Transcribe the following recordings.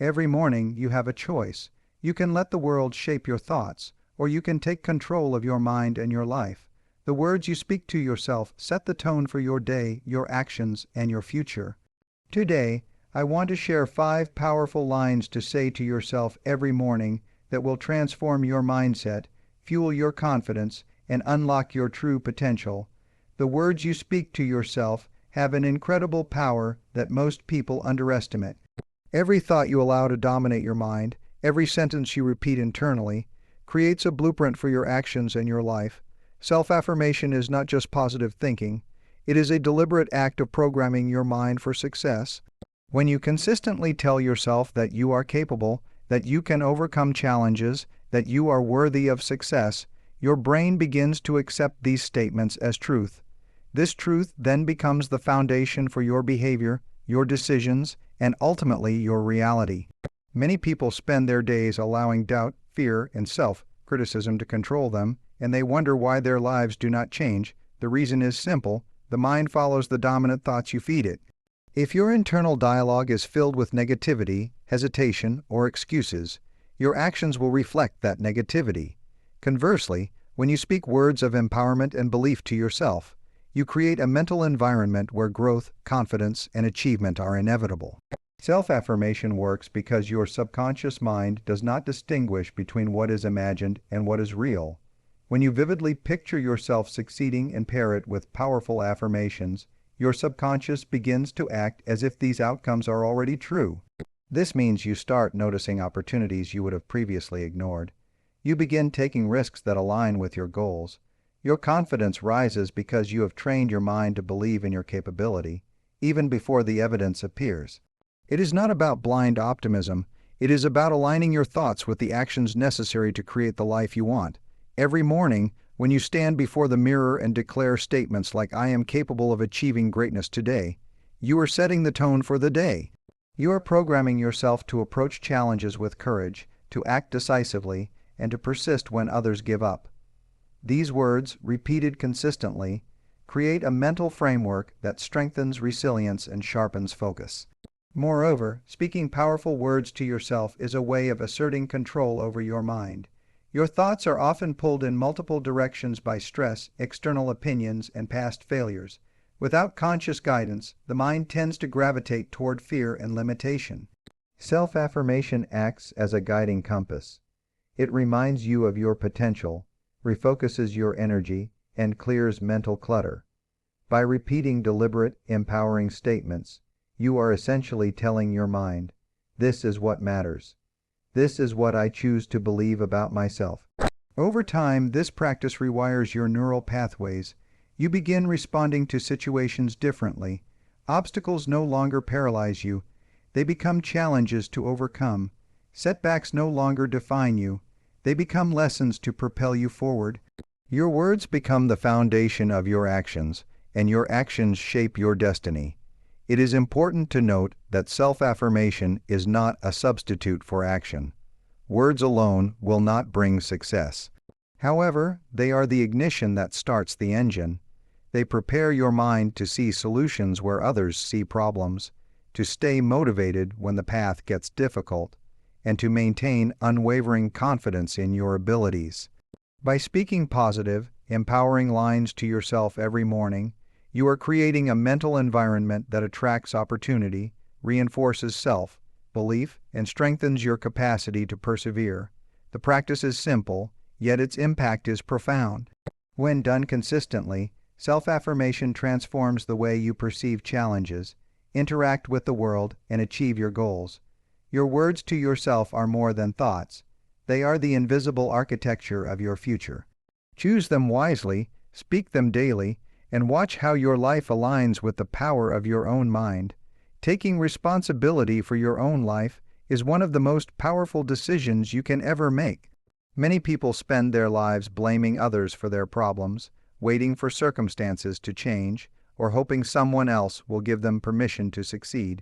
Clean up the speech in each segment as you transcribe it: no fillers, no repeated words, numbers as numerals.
Every morning you have a choice. You can let the world shape your thoughts, or you can take control of your mind and your life. The words you speak to yourself set the tone for your day, your actions, and your future. Today, I want to share 5 powerful lines to say to yourself every morning that will transform your mindset, fuel your confidence, and unlock your true potential. The words you speak to yourself have an incredible power that most people underestimate. Every thought you allow to dominate your mind, every sentence you repeat internally, creates a blueprint for your actions and your life. Self-affirmation is not just positive thinking. It is a deliberate act of programming your mind for success. When you consistently tell yourself that you are capable, that you can overcome challenges, that you are worthy of success, your brain begins to accept these statements as truth. This truth then becomes the foundation for your behavior, your decisions, and ultimately your reality. Many people spend their days allowing doubt, fear, and self-criticism to control them, and they wonder why their lives do not change. The reason is simple: the mind follows the dominant thoughts you feed it. If your internal dialogue is filled with negativity, hesitation, or excuses, your actions will reflect that negativity. Conversely, when you speak words of empowerment and belief to yourself, you create a mental environment where growth, confidence, and achievement are inevitable. Self-affirmation works because your subconscious mind does not distinguish between what is imagined and what is real. When you vividly picture yourself succeeding and pair it with powerful affirmations, your subconscious begins to act as if these outcomes are already true. This means you start noticing opportunities you would have previously ignored. You begin taking risks that align with your goals. Your confidence rises because you have trained your mind to believe in your capability, even before the evidence appears. It is not about blind optimism. It is about aligning your thoughts with the actions necessary to create the life you want. Every morning, when you stand before the mirror and declare statements like "I am capable of achieving greatness today," you are setting the tone for the day. You are programming yourself to approach challenges with courage, to act decisively, and to persist when others give up. These words, repeated consistently, create a mental framework that strengthens resilience and sharpens focus. Moreover, speaking powerful words to yourself is a way of asserting control over your mind. Your thoughts are often pulled in multiple directions by stress, external opinions, and past failures. Without conscious guidance, the mind tends to gravitate toward fear and limitation. Self-affirmation acts as a guiding compass. It reminds you of your potential, refocuses your energy, and clears mental clutter. By repeating deliberate, empowering statements, you are essentially telling your mind, "This is what matters. This is what I choose to believe about myself." Over time, this practice rewires your neural pathways. You begin responding to situations differently. Obstacles no longer paralyze you. They become challenges to overcome. Setbacks no longer define you. They become lessons to propel you forward. Your words become the foundation of your actions, and your actions shape your destiny. It is important to note that self-affirmation is not a substitute for action. Words alone will not bring success. However, they are the ignition that starts the engine. They prepare your mind to see solutions where others see problems, to stay motivated when the path gets difficult, and to maintain unwavering confidence in your abilities. By speaking positive, empowering lines to yourself every morning, you are creating a mental environment that attracts opportunity, reinforces self-belief, and strengthens your capacity to persevere. The practice is simple, yet its impact is profound. When done consistently, self-affirmation transforms the way you perceive challenges, interact with the world, and achieve your goals. Your words to yourself are more than thoughts. They are the invisible architecture of your future. Choose them wisely, speak them daily, and watch how your life aligns with the power of your own mind. Taking responsibility for your own life is one of the most powerful decisions you can ever make. Many people spend their lives blaming others for their problems, waiting for circumstances to change, or hoping someone else will give them permission to succeed.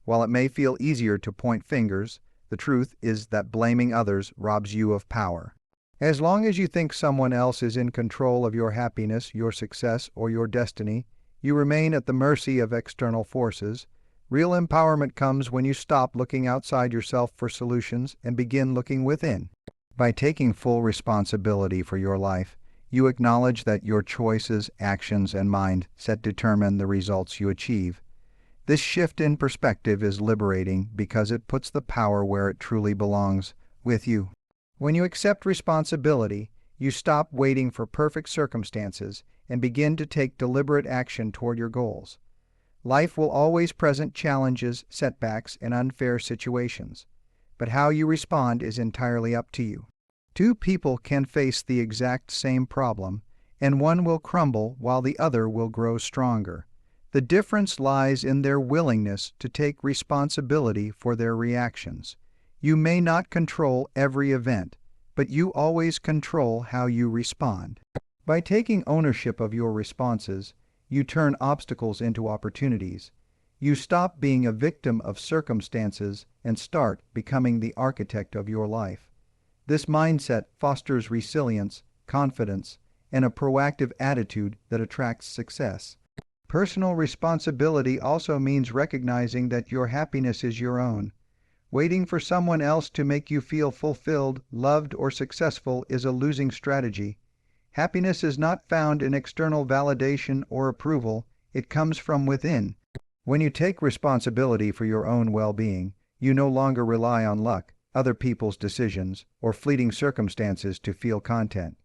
While it may feel easier to point fingers, the truth is that blaming others robs you of power. As long as you think someone else is in control of your happiness, your success, or your destiny, you remain at the mercy of external forces. Real empowerment comes when you stop looking outside yourself for solutions and begin looking within. By taking full responsibility for your life, you acknowledge that your choices, actions, and mindset determine the results you achieve. This shift in perspective is liberating because it puts the power where it truly belongs, with you. When you accept responsibility, you stop waiting for perfect circumstances and begin to take deliberate action toward your goals. Life will always present challenges, setbacks, and unfair situations, but how you respond is entirely up to you. Two people can face the exact same problem, and one will crumble while the other will grow stronger. The difference lies in their willingness to take responsibility for their reactions. You may not control every event, but you always control how you respond. By taking ownership of your responses, you turn obstacles into opportunities. You stop being a victim of circumstances and start becoming the architect of your life. This mindset fosters resilience, confidence, and a proactive attitude that attracts success. Personal responsibility also means recognizing that your happiness is your own. Waiting for someone else to make you feel fulfilled, loved, or successful is a losing strategy. Happiness is not found in external validation or approval, it comes from within. When you take responsibility for your own well-being, you no longer rely on luck, other people's decisions, or fleeting circumstances to feel content.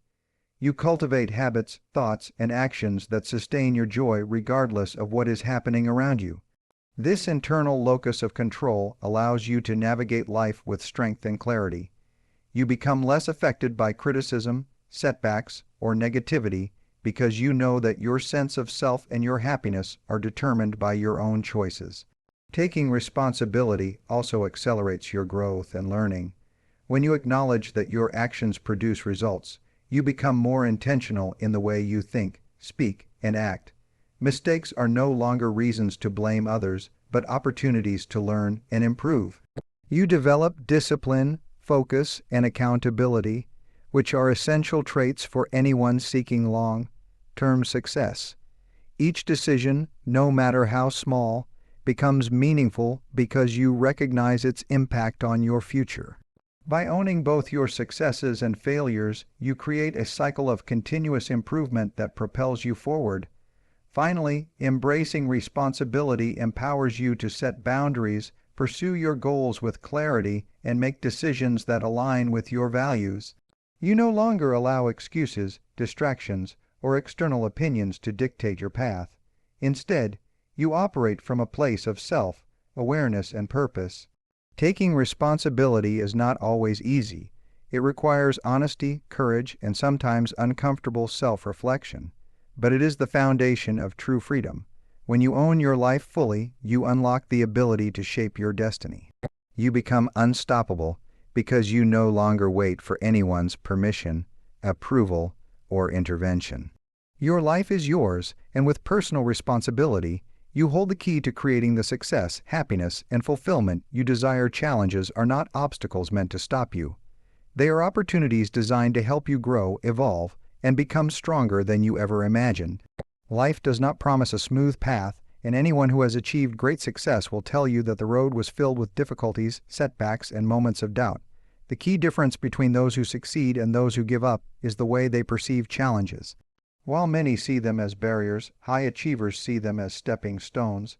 You cultivate habits, thoughts, and actions that sustain your joy regardless of what is happening around you. This internal locus of control allows you to navigate life with strength and clarity. You become less affected by criticism, setbacks, or negativity because you know that your sense of self and your happiness are determined by your own choices. Taking responsibility also accelerates your growth and learning. When you acknowledge that your actions produce results, you become more intentional in the way you think, speak, and act. Mistakes are no longer reasons to blame others, but opportunities to learn and improve. You develop discipline, focus, and accountability, which are essential traits for anyone seeking long-term success. Each decision, no matter how small, becomes meaningful because you recognize its impact on your future. By owning both your successes and failures, you create a cycle of continuous improvement that propels you forward. Finally, embracing responsibility empowers you to set boundaries, pursue your goals with clarity, and make decisions that align with your values. You no longer allow excuses, distractions, or external opinions to dictate your path. Instead, you operate from a place of self-awareness and purpose. Taking responsibility is not always easy. It requires honesty, courage, and sometimes uncomfortable self-reflection. But it is the foundation of true freedom. When you own your life fully, you unlock the ability to shape your destiny. You become unstoppable because you no longer wait for anyone's permission, approval, or intervention. Your life is yours, and with personal responsibility, you hold the key to creating the success, happiness, and fulfillment you desire. Challenges are not obstacles meant to stop you. They are opportunities designed to help you grow, evolve, and become stronger than you ever imagined. Life does not promise a smooth path, and anyone who has achieved great success will tell you that the road was filled with difficulties, setbacks, and moments of doubt. The key difference between those who succeed and those who give up is the way they perceive challenges. While many see them as barriers, high achievers see them as stepping stones.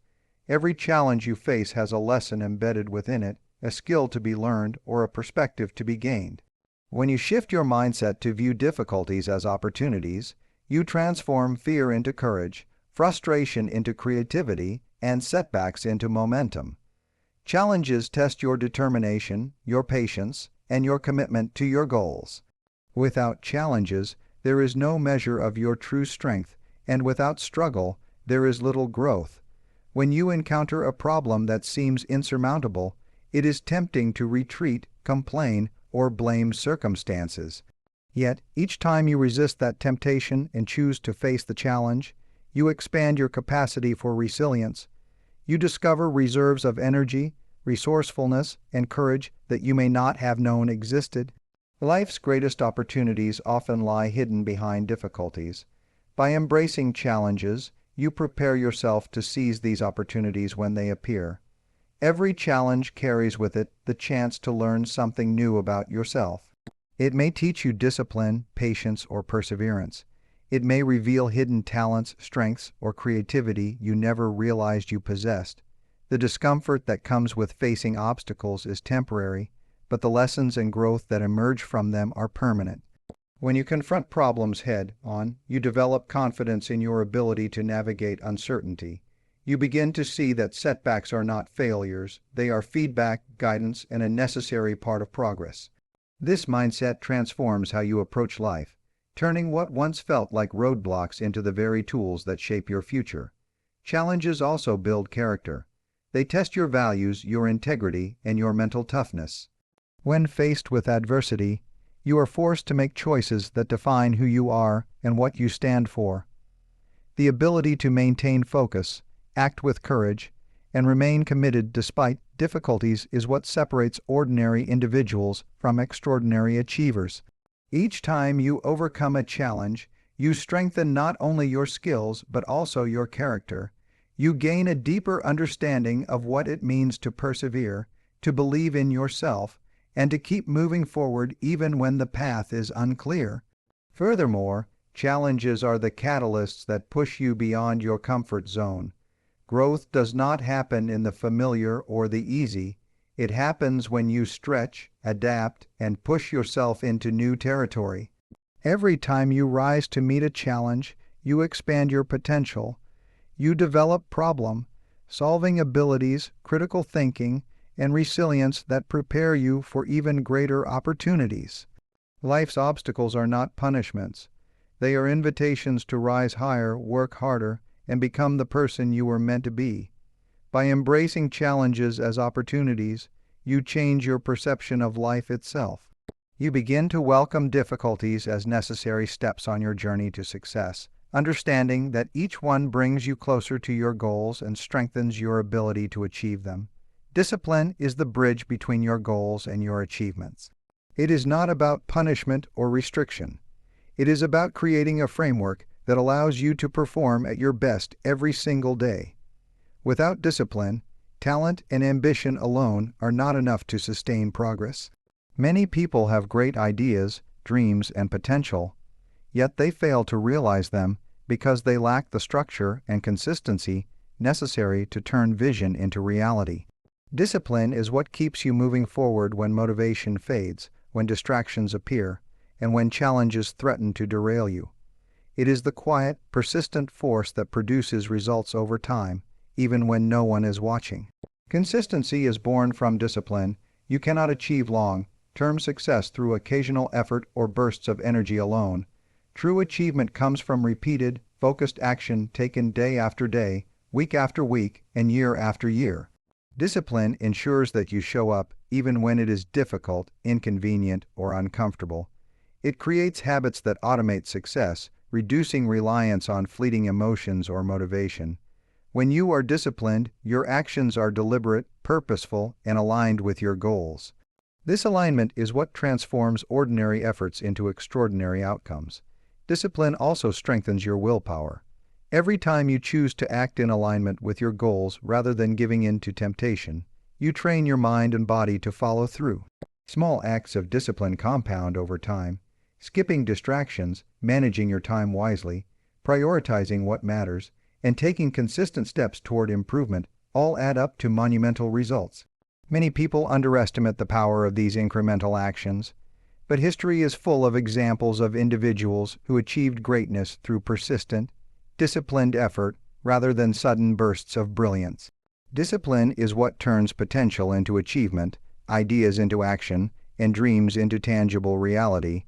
Every challenge you face has a lesson embedded within it, a skill to be learned, or a perspective to be gained. When you shift your mindset to view difficulties as opportunities, you transform fear into courage, frustration into creativity, and setbacks into momentum. Challenges test your determination, your patience, and your commitment to your goals. Without challenges, there is no measure of your true strength, and without struggle, there is little growth. When you encounter a problem that seems insurmountable, it is tempting to retreat, complain, or blame circumstances. Yet, each time you resist that temptation and choose to face the challenge, you expand your capacity for resilience. You discover reserves of energy, resourcefulness, and courage that you may not have known existed. Life's greatest opportunities often lie hidden behind difficulties. By embracing challenges, you prepare yourself to seize these opportunities when they appear. Every challenge carries with it the chance to learn something new about yourself. It may teach you discipline, patience, or perseverance. It may reveal hidden talents, strengths, or creativity you never realized you possessed. The discomfort that comes with facing obstacles is temporary, but the lessons and growth that emerge from them are permanent. When you confront problems head-on, you develop confidence in your ability to navigate uncertainty. You begin to see that setbacks are not failures, they are feedback, guidance, and a necessary part of progress. This mindset transforms how you approach life, turning what once felt like roadblocks into the very tools that shape your future. Challenges also build character. They test your values, your integrity, and your mental toughness. When faced with adversity, you are forced to make choices that define who you are and what you stand for. The ability to maintain focus, act with courage, and remain committed despite difficulties is what separates ordinary individuals from extraordinary achievers. Each time you overcome a challenge, you strengthen not only your skills but also your character. You gain a deeper understanding of what it means to persevere, to believe in yourself, and to keep moving forward even when the path is unclear. Furthermore, challenges are the catalysts that push you beyond your comfort zone. Growth does not happen in the familiar or the easy. It happens when you stretch, adapt, and push yourself into new territory. Every time you rise to meet a challenge, you expand your potential. You develop problem-solving abilities, critical thinking, and resilience that prepare you for even greater opportunities. Life's obstacles are not punishments. They are invitations to rise higher, work harder, and become the person you were meant to be. By embracing challenges as opportunities, you change your perception of life itself. You begin to welcome difficulties as necessary steps on your journey to success, understanding that each one brings you closer to your goals and strengthens your ability to achieve them. Discipline is the bridge between your goals and your achievements. It is not about punishment or restriction. It is about creating a framework that allows you to perform at your best every single day. Without discipline, talent and ambition alone are not enough to sustain progress. Many people have great ideas, dreams, and potential, yet they fail to realize them because they lack the structure and consistency necessary to turn vision into reality. Discipline is what keeps you moving forward when motivation fades, when distractions appear, and when challenges threaten to derail you. It is the quiet, persistent force that produces results over time, even when no one is watching. Consistency is born from discipline. You cannot achieve long-term success through occasional effort or bursts of energy alone. True achievement comes from repeated, focused action taken day after day, week after week, and year after year. Discipline ensures that you show up even when it is difficult, inconvenient, or uncomfortable. It creates habits that automate success, reducing reliance on fleeting emotions or motivation. When you are disciplined, your actions are deliberate, purposeful, and aligned with your goals. This alignment is what transforms ordinary efforts into extraordinary outcomes. Discipline also strengthens your willpower. Every time you choose to act in alignment with your goals rather than giving in to temptation, you train your mind and body to follow through. Small acts of discipline compound over time. Skipping distractions, managing your time wisely, prioritizing what matters, and taking consistent steps toward improvement all add up to monumental results. Many people underestimate the power of these incremental actions, but history is full of examples of individuals who achieved greatness through persistent, disciplined effort rather than sudden bursts of brilliance. Discipline is what turns potential into achievement, ideas into action, and dreams into tangible reality.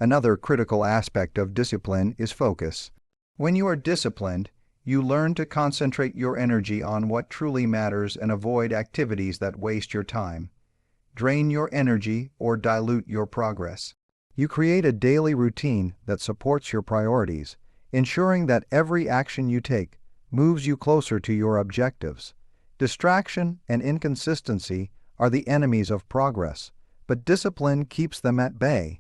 Another critical aspect of discipline is focus. When you are disciplined, you learn to concentrate your energy on what truly matters and avoid activities that waste your time, drain your energy, or dilute your progress. You create a daily routine that supports your priorities, ensuring that every action you take moves you closer to your objectives. Distraction and inconsistency are the enemies of progress, but discipline keeps them at bay.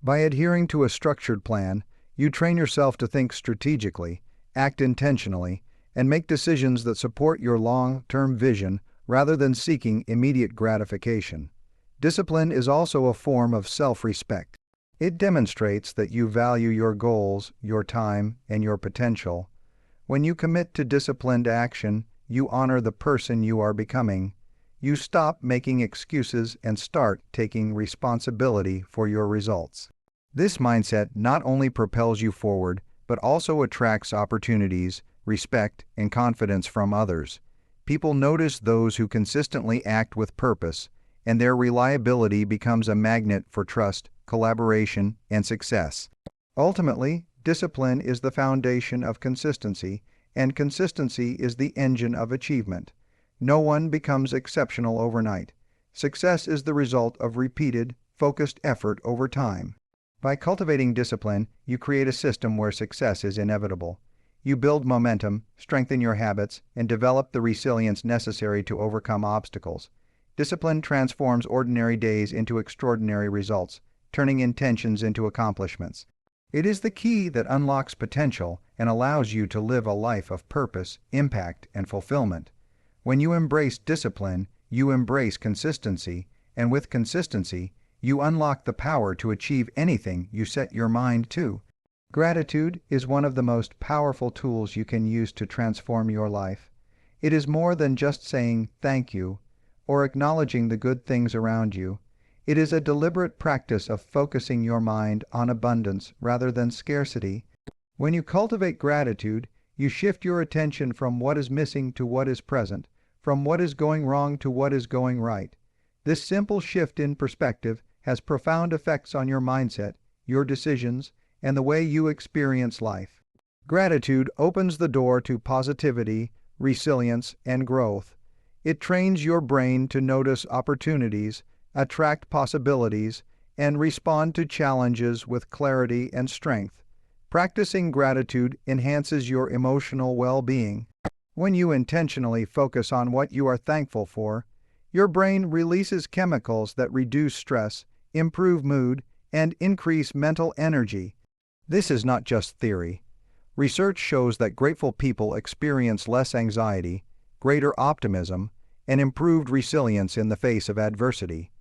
By adhering to a structured plan, you train yourself to think strategically, act intentionally, and make decisions that support your long-term vision rather than seeking immediate gratification. Discipline is also a form of self-respect. It demonstrates that you value your goals, your time, and your potential. When you commit to disciplined action, you honor the person you are becoming. You stop making excuses and start taking responsibility for your results. This mindset not only propels you forward, but also attracts opportunities, respect, and confidence from others. People notice those who consistently act with purpose, and their reliability becomes a magnet for trust, collaboration, and success. Ultimately, discipline is the foundation of consistency, and consistency is the engine of achievement. No one becomes exceptional overnight. Success is the result of repeated, focused effort over time. By cultivating discipline, you create a system where success is inevitable. You build momentum, strengthen your habits, and develop the resilience necessary to overcome obstacles. Discipline transforms ordinary days into extraordinary results, turning intentions into accomplishments. It is the key that unlocks potential and allows you to live a life of purpose, impact, and fulfillment. When you embrace discipline, you embrace consistency, and with consistency, you unlock the power to achieve anything you set your mind to. Gratitude is one of the most powerful tools you can use to transform your life. It is more than just saying thank you or acknowledging the good things around you. It is a deliberate practice of focusing your mind on abundance rather than scarcity. When you cultivate gratitude, you shift your attention from what is missing to what is present, from what is going wrong to what is going right. This simple shift in perspective has profound effects on your mindset, your decisions, and the way you experience life. Gratitude opens the door to positivity, resilience, and growth. It trains your brain to notice opportunities, attract possibilities, and respond to challenges with clarity and strength. Practicing gratitude enhances your emotional well-being. When you intentionally focus on what you are thankful for, your brain releases chemicals that reduce stress, improve mood, and increase mental energy. This is not just theory. Research shows that grateful people experience less anxiety, greater optimism, and improved resilience in the face of adversity.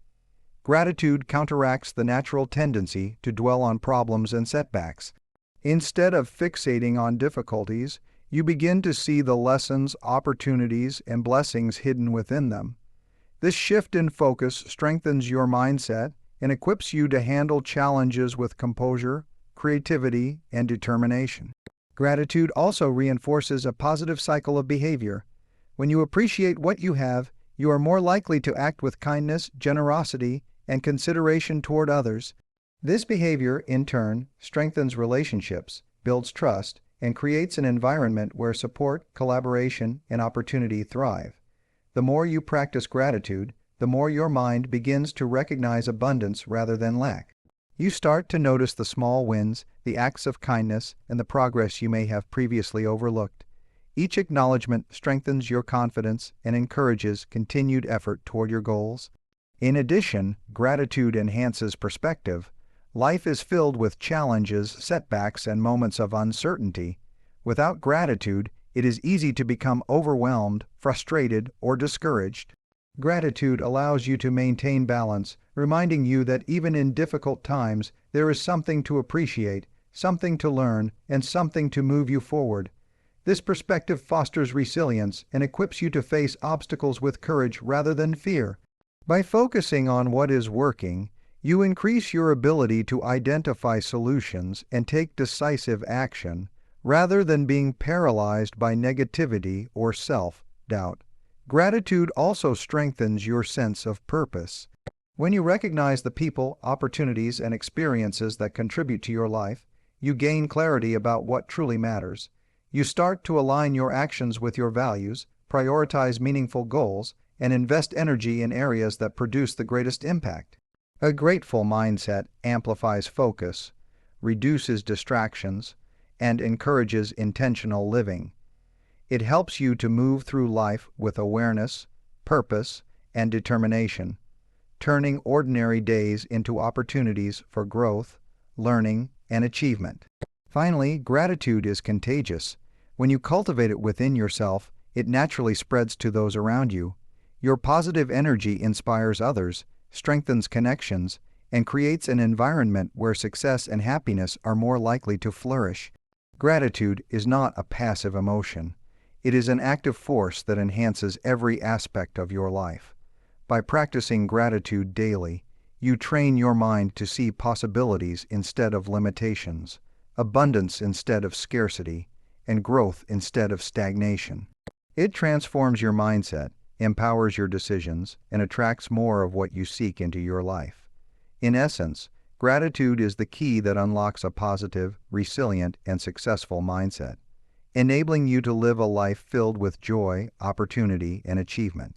Gratitude counteracts the natural tendency to dwell on problems and setbacks. Instead of fixating on difficulties, you begin to see the lessons, opportunities, and blessings hidden within them. This shift in focus strengthens your mindset and equips you to handle challenges with composure, creativity, and determination. Gratitude also reinforces a positive cycle of behavior. When you appreciate what you have, you are more likely to act with kindness, generosity, and consideration toward others. This behavior, in turn, strengthens relationships, builds trust, and creates an environment where support, collaboration, and opportunity thrive. The more you practice gratitude, the more your mind begins to recognize abundance rather than lack. You start to notice the small wins, the acts of kindness, and the progress you may have previously overlooked. Each acknowledgement strengthens your confidence and encourages continued effort toward your goals. In addition, gratitude enhances perspective. Life is filled with challenges, setbacks, and moments of uncertainty. Without gratitude, it is easy to become overwhelmed, frustrated, or discouraged. Gratitude allows you to maintain balance, reminding you that even in difficult times, there is something to appreciate, something to learn, and something to move you forward. This perspective fosters resilience and equips you to face obstacles with courage rather than fear. By focusing on what is working, you increase your ability to identify solutions and take decisive action, rather than being paralyzed by negativity or self-doubt. Gratitude also strengthens your sense of purpose. When you recognize the people, opportunities, and experiences that contribute to your life, you gain clarity about what truly matters. You start to align your actions with your values, prioritize meaningful goals, and invest energy in areas that produce the greatest impact. A grateful mindset amplifies focus, reduces distractions, and encourages intentional living. It helps you to move through life with awareness, purpose, and determination, turning ordinary days into opportunities for growth, learning, and achievement. Finally, gratitude is contagious. When you cultivate it within yourself, it naturally spreads to those around you. Your positive energy inspires others, strengthens connections, and creates an environment where success and happiness are more likely to flourish. Gratitude is not a passive emotion. It is an active force that enhances every aspect of your life. By practicing gratitude daily, you train your mind to see possibilities instead of limitations, abundance instead of scarcity, and growth instead of stagnation. It transforms your mindset, empowers your decisions, and attracts more of what you seek into your life. In essence, gratitude is the key that unlocks a positive, resilient, and successful mindset, enabling you to live a life filled with joy, opportunity, and achievement.